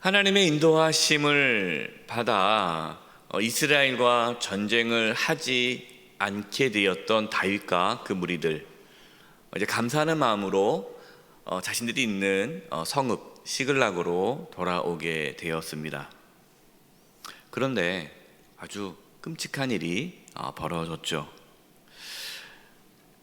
하나님의 인도하심을 받아 이스라엘과 전쟁을 하지 않게 되었던 다윗과 그 무리들, 이제 감사하는 마음으로 자신들이 있는 성읍 시글락으로 돌아오게 되었습니다. 그런데 아주 끔찍한 일이 벌어졌죠.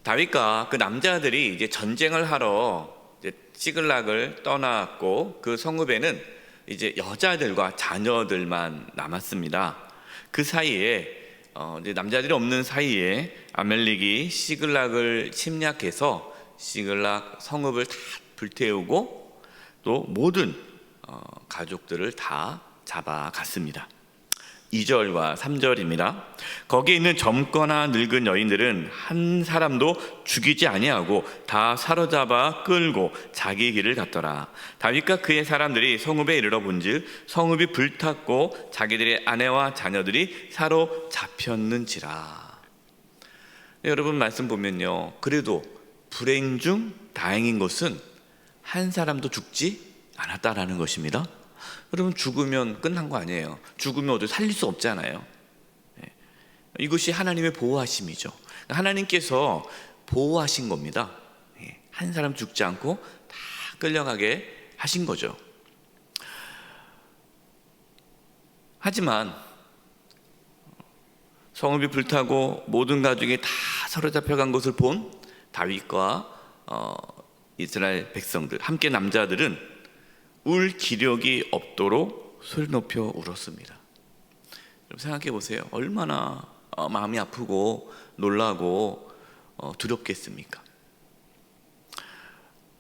다윗과 그 남자들이 이제 전쟁을 하러 이제 시글락을 떠났고, 그 성읍에는 이제 여자들과 자녀들만 남았습니다. 그 사이에 이제 남자들이 없는 사이에 아멜렉이 시글락을 침략해서 시글락 성읍을 다 불태우고 또 모든 가족들을 다 잡아갔습니다. 2절과 3절입니다. 거기에 있는 젊거나 늙은 여인들은 한 사람도 죽이지 아니하고 다 사로잡아 끌고 자기 길을 갔더라. 다윗과 그의 사람들이 성읍에 이르러 본즉 성읍이 불탔고 자기들의 아내와 자녀들이 사로잡혔는지라. 여러분, 말씀 보면요, 그래도 불행 중 다행인 것은 한 사람도 죽지 않았다라는 것입니다. 여러분, 죽으면 끝난 거 아니에요. 죽으면 어디 살릴 수 없잖아요. 이것이 하나님의 보호하심이죠. 하나님께서 보호하신 겁니다. 한 사람 죽지 않고 다 끌려가게 하신 거죠. 하지만 성읍이 불타고 모든 가족이 다 사로잡혀간 것을 본 다윗과 이스라엘 백성들, 함께 남자들은 울 기력이 없도록 소리 높여 울었습니다. 여러분, 생각해 보세요. 얼마나 마음이 아프고 놀라고 두렵겠습니까?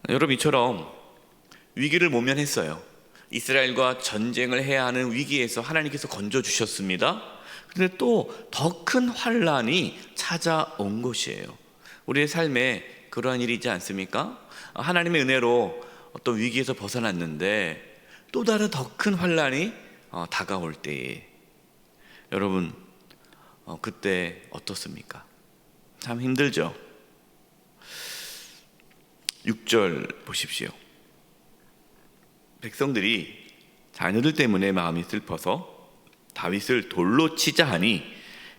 여러분, 이처럼 위기를 모면했어요. 이스라엘과 전쟁을 해야 하는 위기에서 하나님께서 건져주셨습니다. 그런데 또 더 큰 환란이 찾아온 것이에요. 우리의 삶에 그러한 일이 있지 않습니까? 하나님의 은혜로 어떤 위기에서 벗어났는데 또 다른 더 큰 환란이 다가올 때에 여러분, 그때 어떻습니까? 참 힘들죠. 6절 보십시오. 백성들이 자녀들 때문에 마음이 슬퍼서 다윗을 돌로 치자 하니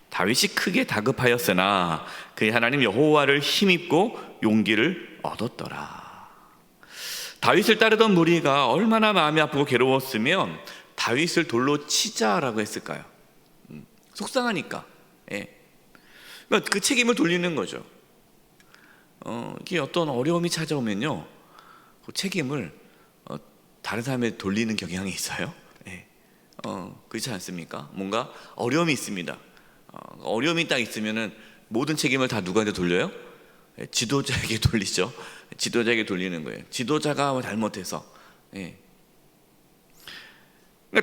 다윗이 크게 다급하였으나 그의 하나님 여호와를 힘입고 용기를 얻었더라. 다윗을 따르던 무리가 얼마나 마음이 아프고 괴로웠으면 다윗을 돌로 치자라고 했을까요? 속상하니까. 그러니까 그 책임을 돌리는 거죠. 이게 어떤 어려움이 찾아오면요, 그 책임을 다른 사람에 돌리는 경향이 있어요. 그렇지 않습니까? 뭔가 어려움이 있습니다. 어려움이 딱 있으면은 모든 책임을 다 누구한테 돌려요? 지도자에게 돌리죠. 지도자에게 돌리는 거예요. 지도자가 잘못해서. 그러니까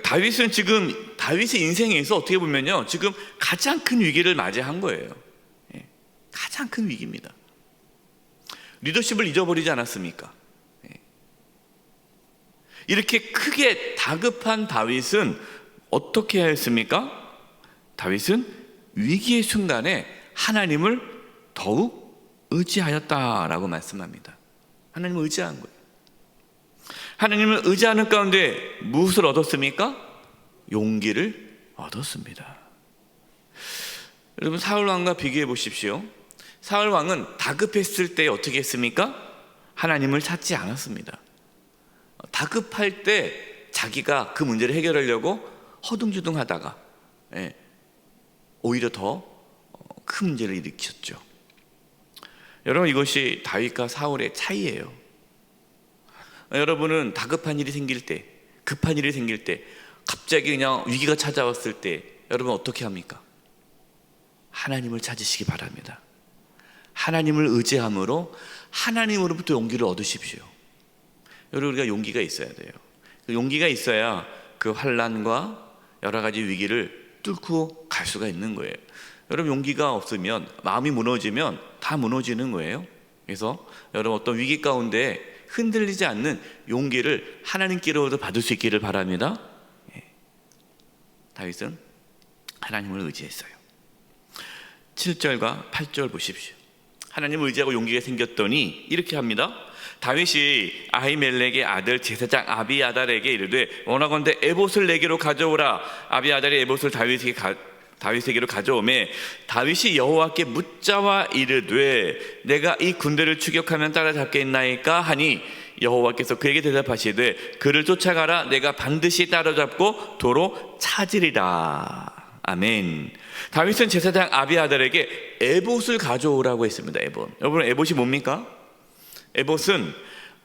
다윗은 지금 다윗의 인생에서 어떻게 보면요, 지금 가장 큰 위기를 맞이한 거예요. 가장 큰 위기입니다. 리더십을 잊어버리지 않았습니까? 이렇게 크게 다급한 다윗은 어떻게 했습니까? 다윗은 위기의 순간에 하나님을 더욱 의지하였다라고 말씀합니다. 하나님을 의지한 거예요. 하나님을 의지하는 가운데 무엇을 얻었습니까? 용기를 얻었습니다. 여러분, 사울 왕과 비교해 보십시오. 사울 왕은 다급했을 때 어떻게 했습니까? 하나님을 찾지 않았습니다. 다급할 때 자기가 그 문제를 해결하려고 허둥지둥하다가 오히려 더 큰 문제를 일으켰죠. 여러분, 이것이 다윗과 사울의 차이예요. 여러분은 다급한 일이 생길 때, 급한 일이 생길 때, 갑자기 그냥 위기가 찾아왔을 때 여러분 어떻게 합니까? 하나님을 찾으시기 바랍니다. 하나님을 의지함으로 하나님으로부터 용기를 얻으십시오. 여러분, 우리가 용기가 있어야 돼요. 그 용기가 있어야 그 환난과 여러 가지 위기를 뚫고 갈 수가 있는 거예요. 여러분, 용기가 없으면, 마음이 무너지면 다 무너지는 거예요. 그래서 여러분, 어떤 위기 가운데 흔들리지 않는 용기를 하나님께로부터 받을 수 있기를 바랍니다. 다윗은 하나님을 의지했어요. 7절과 8절 보십시오. 하나님을 의지하고 용기가 생겼더니 이렇게 합니다. 다윗이 아히멜렉의 아들 제사장 아비아달에게 이르되 원하건대 에봇을 내게로 가져오라. 아비아달이 에봇을 다윗에게로 가져오매 다윗이 여호와께 묻자와 이르되 내가 이 군대를 추격하면 따라잡겠나이까 하니 여호와께서 그에게 대답하시되 그를 쫓아가라. 내가 반드시 따라잡고 도로 찾으리라. 아멘. 다윗은 제사장 아비아달에게 에봇을 가져오라고 했습니다. 에봇. 여러분, 에봇이 뭡니까? 에봇은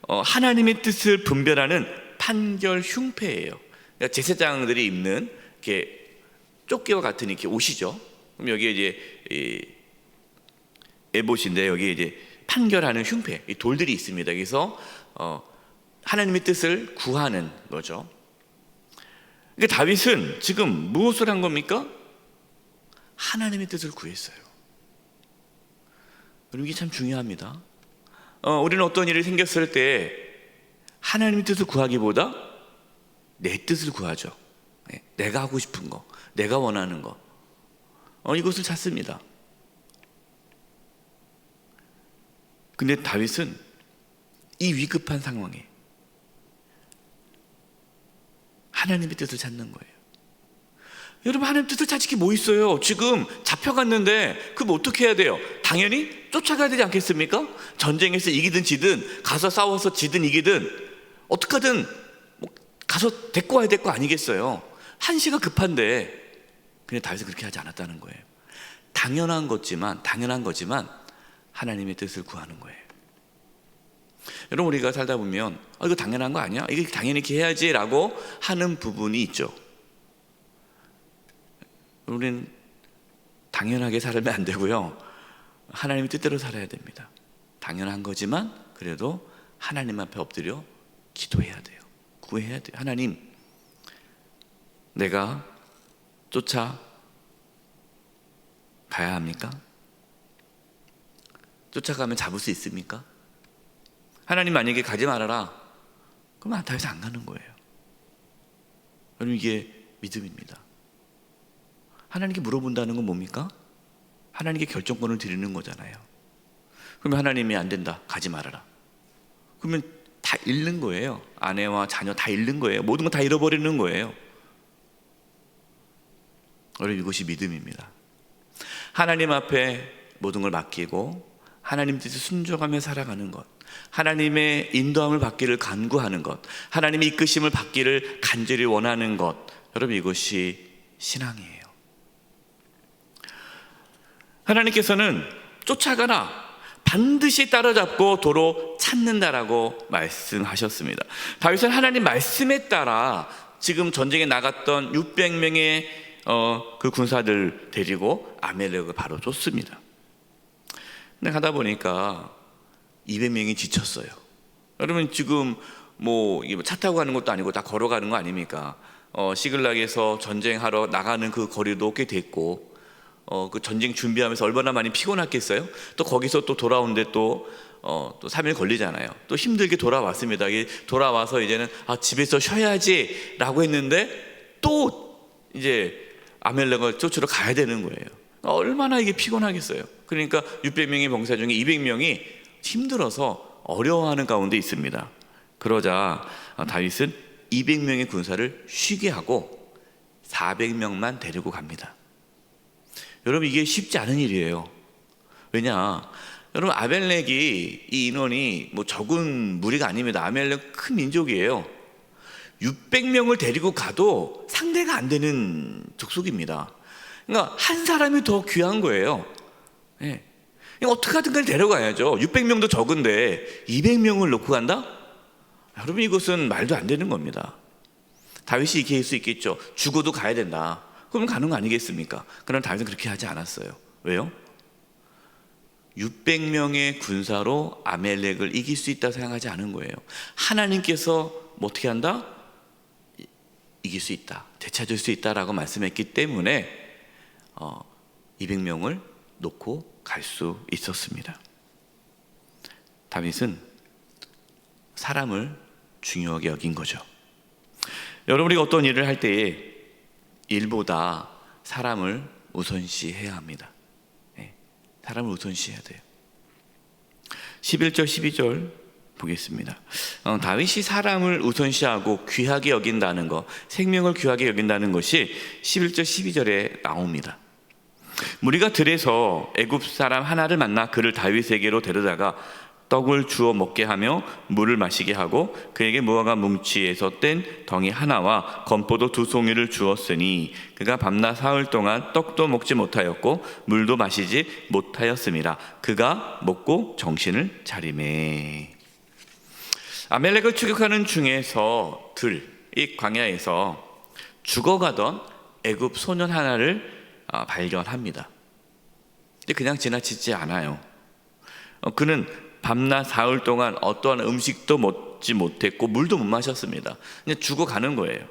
하나님의 뜻을 분별하는 판결 흉패예요. 그러니까 제사장들이 입는 이렇게 조끼와 같은 이렇게 옷이죠. 그럼 여기에 이제 에봇인데 여기에 이제 판결하는 흉패, 이 돌들이 있습니다. 그래서 하나님의 뜻을 구하는 거죠. 그러니까 다윗은 지금 무엇을 한 겁니까? 하나님의 뜻을 구했어요. 여러분, 이게 참 중요합니다. 우리는 어떤 일이 생겼을 때 하나님의 뜻을 구하기보다 내 뜻을 구하죠. 내가 하고 싶은 거, 내가 원하는 거, 이것을 찾습니다. 근데 다윗은 이 위급한 상황에 하나님의 뜻을 찾는 거예요. 여러분, 하나님 뜻을 찾을 게 뭐 있어요? 지금 잡혀갔는데 그럼 어떻게 해야 돼요? 당연히 쫓아가야 되지 않겠습니까? 전쟁에서 이기든 지든, 가서 싸워서 지든 이기든 어떻게 하든 가서 데리고 와야 될 거 아니겠어요? 한시가 급한데. 근데 다윗은 그렇게 하지 않았다는 거예요. 당연한 거지만 하나님의 뜻을 구하는 거예요. 여러분, 우리가 살다 보면 이거 당연한 거 아니야? 이거 당연히 이렇게 해야지 라고 하는 부분이 있죠. 우리는 당연하게 살면 안 되고요, 하나님의 뜻대로 살아야 됩니다. 당연한 거지만 그래도 하나님 앞에 엎드려 기도해야 돼요. 구해야 돼요. 하나님, 내가 쫓아가야 합니까? 쫓아가면 잡을 수 있습니까? 하나님 만약에 가지 말아라, 그럼 다윗은 안 가는 거예요. 여러분, 이게 믿음입니다. 하나님께 물어본다는 건 뭡니까? 하나님께 결정권을 드리는 거잖아요. 그러면 하나님이 안 된다, 가지 말아라, 그러면 다 잃는 거예요. 아내와 자녀 다 잃는 거예요. 모든 거 다 잃어버리는 거예요. 여러분, 이것이 믿음입니다. 하나님 앞에 모든 걸 맡기고 하나님 뜻에 순종하며 살아가는 것, 하나님의 인도함을 받기를 간구하는 것, 하나님의 이끄심을 받기를 간절히 원하는 것, 여러분, 이것이 신앙이에요. 하나님께서는 쫓아가라, 반드시 따라잡고 도로 찾는다라고 말씀하셨습니다. 다윗은 하나님 말씀에 따라 지금 전쟁에 나갔던 600명의 그 군사들 데리고 아멜렉을 바로 쫓습니다. 근데 가다 보니까 200명이 지쳤어요. 여러분, 지금 차 타고 가는 것도 아니고 다 걸어가는 거 아닙니까? 시글락에서 전쟁하러 나가는 그 거리도 꽤 됐고, 그 전쟁 준비하면서 얼마나 많이 피곤했겠어요? 또 거기서 또 돌아오는데 또 3일 걸리잖아요. 또 힘들게 돌아왔습니다. 돌아와서 이제는 집에서 쉬어야지 라고 했는데 또 이제 아멜렉을 쫓으러 가야 되는 거예요. 얼마나 이게 피곤하겠어요. 그러니까 600명의 병사 중에 200명이 힘들어서 어려워하는 가운데 있습니다. 그러자 다윗은 200명의 군사를 쉬게 하고 400명만 데리고 갑니다. 여러분, 이게 쉽지 않은 일이에요. 왜냐, 여러분, 아멜렉이 이 인원이 적은 무리가 아닙니다. 아멜렉 큰 민족이에요. 600명을 데리고 가도 상대가 안 되는 족속입니다. 그러니까 한 사람이 더 귀한 거예요. 네. 어떻게 하든 간에 데려가야죠. 600명도 적은데 200명을 놓고 간다? 여러분, 이것은 말도 안 되는 겁니다. 다윗이 이렇게 할 수 있겠죠. 죽어도 가야 된다, 그러면 가는 거 아니겠습니까? 그러나 다윗은 그렇게 하지 않았어요. 왜요? 600명의 군사로 아멜렉을 이길 수 있다고 생각하지 않은 거예요. 하나님께서 어떻게 한다? 이길 수 있다, 되찾을 수 있다라고 말씀했기 때문에 200명을 놓고 갈 수 있었습니다. 다윗은 사람을 중요하게 여긴 거죠. 여러분, 우리가 어떤 일을 할 때에 일보다 사람을 우선시해야 합니다. 사람을 우선시해야 돼요. 11절 12절 보겠습니다. 다윗이 사람을 우선시하고 귀하게 여긴다는 것, 생명을 귀하게 여긴다는 것이 11절 12절에 나옵니다. 무리가 들에서 애굽 사람 하나를 만나 그를 다윗에게로 데려다가 떡을 주어 먹게 하며 물을 마시게 하고 그에게 무화과 뭉치에서 뗀 덩이 하나와 건포도 2송이를 주었으니 그가 밤낮 사흘 동안 떡도 먹지 못하였고 물도 마시지 못하였음이라. 그가 먹고 정신을 차리매. 아멜렉을 추격하는 중에서 이 광야에서 죽어가던 애굽 소년 하나를 발견합니다. 근데 그냥 지나치지 않아요. 그는 밤낮 사흘 동안 어떠한 음식도 먹지 못했고 물도 못 마셨습니다. 그냥 죽어가는 거예요.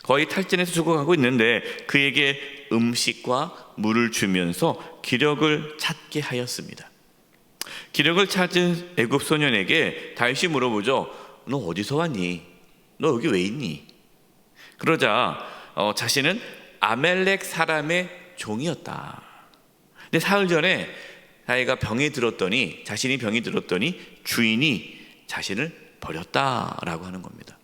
거의 탈진해서 죽어가고 있는데 그에게 음식과 물을 주면서 기력을 찾게 하였습니다. 기력을 찾은 애굽 소년에게 다윗이 물어보죠. 너 어디서 왔니? 너 여기 왜 있니? 그러자 자신은 아멜렉 사람의 종이었다. 근데 사흘 전에 자신이 병이 들었더니 주인이 자신을 버렸다라고 하는 겁니다.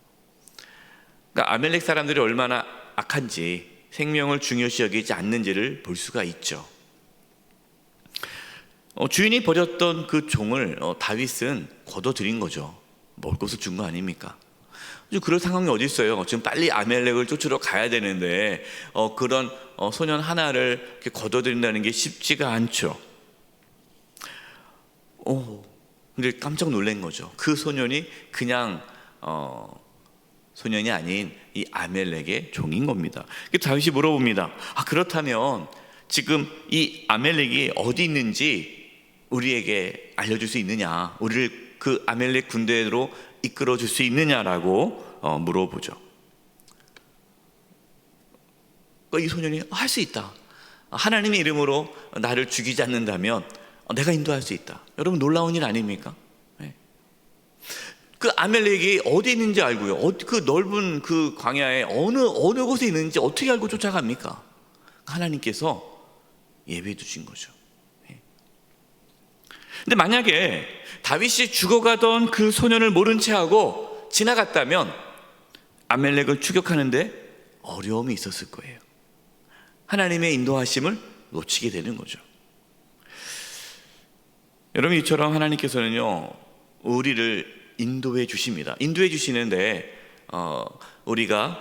그러니까 아멜렉 사람들이 얼마나 악한지, 생명을 중요시 여기지 않는지를 볼 수가 있죠. 주인이 버렸던 그 종을 다윗은 거둬들인 거죠. 먹을 것을 준 거 아닙니까? 그럴 상황이 어디 있어요? 지금 빨리 아멜렉을 쫓으러 가야 되는데 그런 소년 하나를 이렇게 거둬들인다는 게 쉽지가 않죠. 근데 깜짝 놀란 거죠. 그 소년이 그냥 소년이 아닌 이 아멜렉의 종인 겁니다. 다윗이 물어봅니다. 그렇다면 지금 이 아멜렉이 어디 있는지 우리에게 알려줄 수 있느냐? 우리를 그 아멜렉 군대로 이끌어 줄 수 있느냐라고 물어보죠. 이 소년이 할 수 있다. 하나님의 이름으로 나를 죽이지 않는다면 내가 인도할 수 있다. 여러분 놀라운 일 아닙니까? 네. 그 아멜렉이 어디 있는지 알고요. 그 넓은 그 광야에 어느 곳에 있는지 어떻게 알고 쫓아갑니까? 하나님께서 예배해 주신 거죠. 네. 근데 만약에 다윗이 죽어가던 그 소년을 모른 채 하고 지나갔다면 아멜렉을 추격하는데 어려움이 있었을 거예요. 하나님의 인도하심을 놓치게 되는 거죠. 여러분, 이처럼 하나님께서는요 우리를 인도해 주십니다. 인도해 주시는데 우리가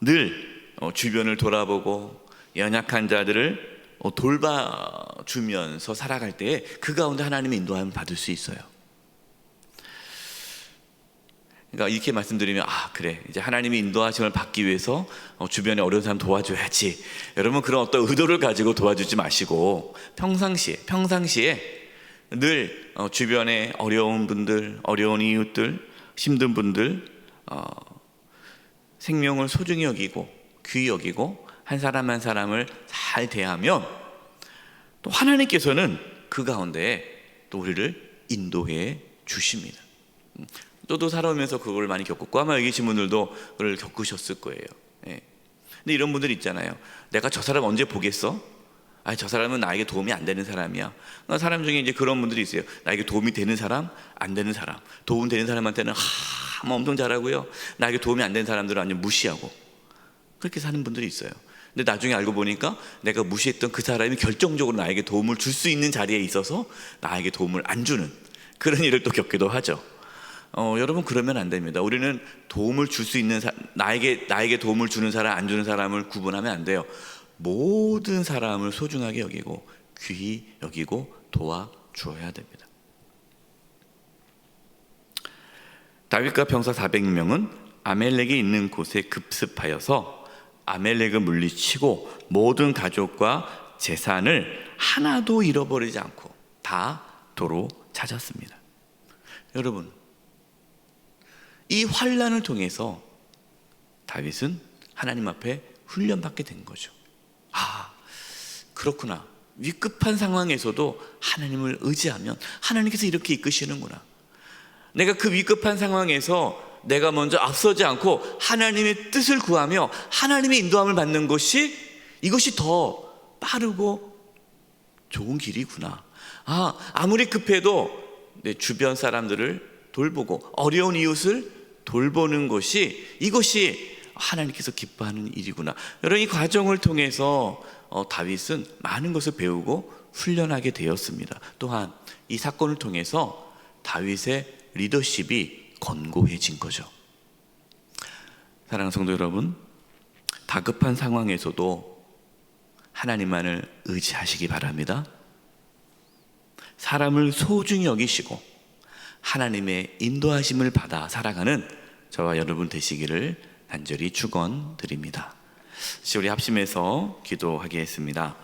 늘 주변을 돌아보고 연약한 자들을 돌봐주면서 살아갈 때 그 가운데 하나님의 인도함을 받을 수 있어요. 그러니까 이렇게 말씀드리면 그래, 이제 하나님의 인도하심을 받기 위해서 주변에 어려운 사람 도와줘야지. 여러분, 그런 어떤 의도를 가지고 도와주지 마시고 평상시에 늘 주변에 어려운 분들, 어려운 이웃들, 힘든 분들 생명을 소중히 여기고 귀히 여기고 한 사람 한 사람을 잘 대하면 또 하나님께서는 그 가운데 또 우리를 인도해 주십니다. 저도 살아오면서 그걸 많이 겪었고 아마 여기 계신 분들도 그걸 겪으셨을 거예요. 예. 근데 이런 분들 있잖아요. 내가 저 사람 언제 보겠어? 저 사람은 나에게 도움이 안 되는 사람이야. 사람 중에 이제 그런 분들이 있어요. 나에게 도움이 되는 사람, 안 되는 사람. 도움 되는 사람한테는 엄청 잘하고요. 나에게 도움이 안 되는 사람들은 완전 무시하고 그렇게 사는 분들이 있어요. 근데 나중에 알고 보니까 내가 무시했던 그 사람이 결정적으로 나에게 도움을 줄 수 있는 자리에 있어서 나에게 도움을 안 주는 그런 일을 또 겪기도 하죠. 여러분, 그러면 안 됩니다. 우리는 도움을 줄 수 있는 나에게 도움을 주는 사람, 안 주는 사람을 구분하면 안 돼요. 모든 사람을 소중하게 여기고 귀히 여기고 도와주어야 됩니다. 다윗과 병사 400명은 아멜렉이 있는 곳에 급습하여서 아멜렉을 물리치고 모든 가족과 재산을 하나도 잃어버리지 않고 다 도로 찾았습니다. 여러분, 이 환난을 통해서 다윗은 하나님 앞에 훈련받게 된 거죠. 그렇구나. 위급한 상황에서도 하나님을 의지하면 하나님께서 이렇게 이끄시는구나. 내가 그 위급한 상황에서 내가 먼저 앞서지 않고 하나님의 뜻을 구하며 하나님의 인도함을 받는 것이 이것이 더 빠르고 좋은 길이구나. 아무리 급해도 내 주변 사람들을 돌보고 어려운 이웃을 돌보는 것이 이것이 하나님께서 기뻐하는 일이구나. 여러분, 이 과정을 통해서 다윗은 많은 것을 배우고 훈련하게 되었습니다. 또한 이 사건을 통해서 다윗의 리더십이 견고해진 거죠. 사랑하는 성도 여러분, 다급한 상황에서도 하나님만을 의지하시기 바랍니다. 사람을 소중히 여기시고 하나님의 인도하심을 받아 살아가는 저와 여러분 되시기를 간절히 축원드립니다. 우리 합심해서 기도하겠습니다.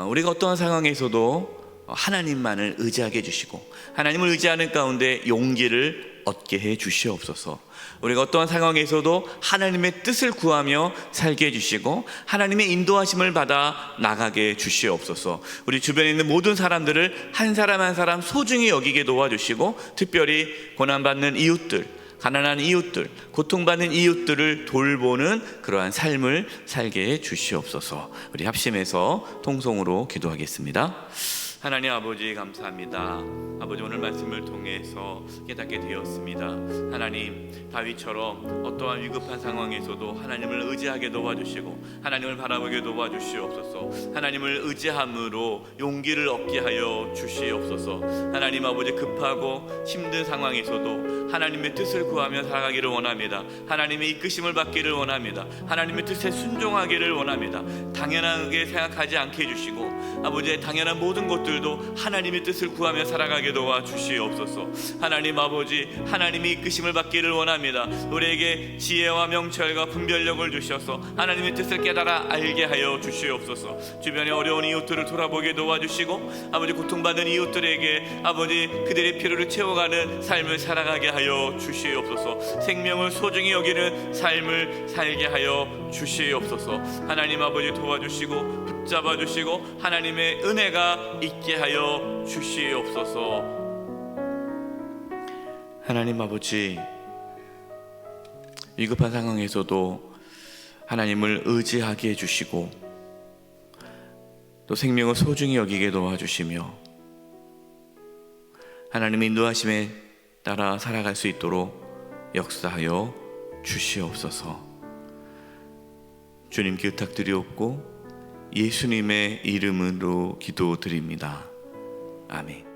우리가 어떠한 상황에서도 하나님만을 의지하게 해주시고 하나님을 의지하는 가운데 용기를 얻게 해 주시옵소서. 우리가 어떠한 상황에서도 하나님의 뜻을 구하며 살게 해주시고 하나님의 인도하심을 받아 나가게 주시옵소서. 우리 주변에 있는 모든 사람들을 한 사람 한 사람 소중히 여기게 도와주시고 특별히 고난받는 이웃들, 가난한 이웃들, 고통받는 이웃들을 돌보는 그러한 삶을 살게 해 주시옵소서. 우리 합심해서 통성으로 기도하겠습니다. 하나님 아버지 감사합니다. 아버지, 오늘 말씀을 통해서 깨닫게 되었습니다. 하나님, 다윗처럼 어떠한 위급한 상황에서도 하나님을 의지하게 도와주시고 하나님을 바라보게 도와주시옵소서. 하나님을 의지함으로 용기를 얻게 하여 주시옵소서. 하나님 아버지, 급하고 힘든 상황에서도 하나님의 뜻을 구하며 살아가기를 원합니다. 하나님의 이끄심을 받기를 원합니다. 하나님의 뜻에 순종하기를 원합니다. 당연하게 생각하지 않게 해주시고 아버지의 당연한 모든 것들도 하나님의 뜻을 구하며 살아가게 도와주시옵소서. 하나님 아버지, 하나님의 이끄심을 받기를 원합니다. 우리에게 지혜와 명철과 분별력을 주셔서 하나님의 뜻을 깨달아 알게 하여 주시옵소서. 주변에 어려운 이웃들을 돌아보게 도와주시고 아버지, 고통받는 이웃들에게 아버지 그들의 필요를 채워가는 삶을 살아가게 하여 주시옵소서. 생명을 소중히 여기는 삶을 살게 하여 주시옵소서. 하나님 아버지 도와주시고 붙잡아 주시고 하나님의 은혜가 있게 하여 주시옵소서. 하나님 아버지, 위급한 상황에서도 하나님을 의지하게 해주시고 또 생명을 소중히 여기게 도와주시며 하나님의 인도하심에 따라 살아갈 수 있도록 역사하여 주시옵소서. 주님께 의탁드리옵고 예수님의 이름으로 기도드립니다. 아멘.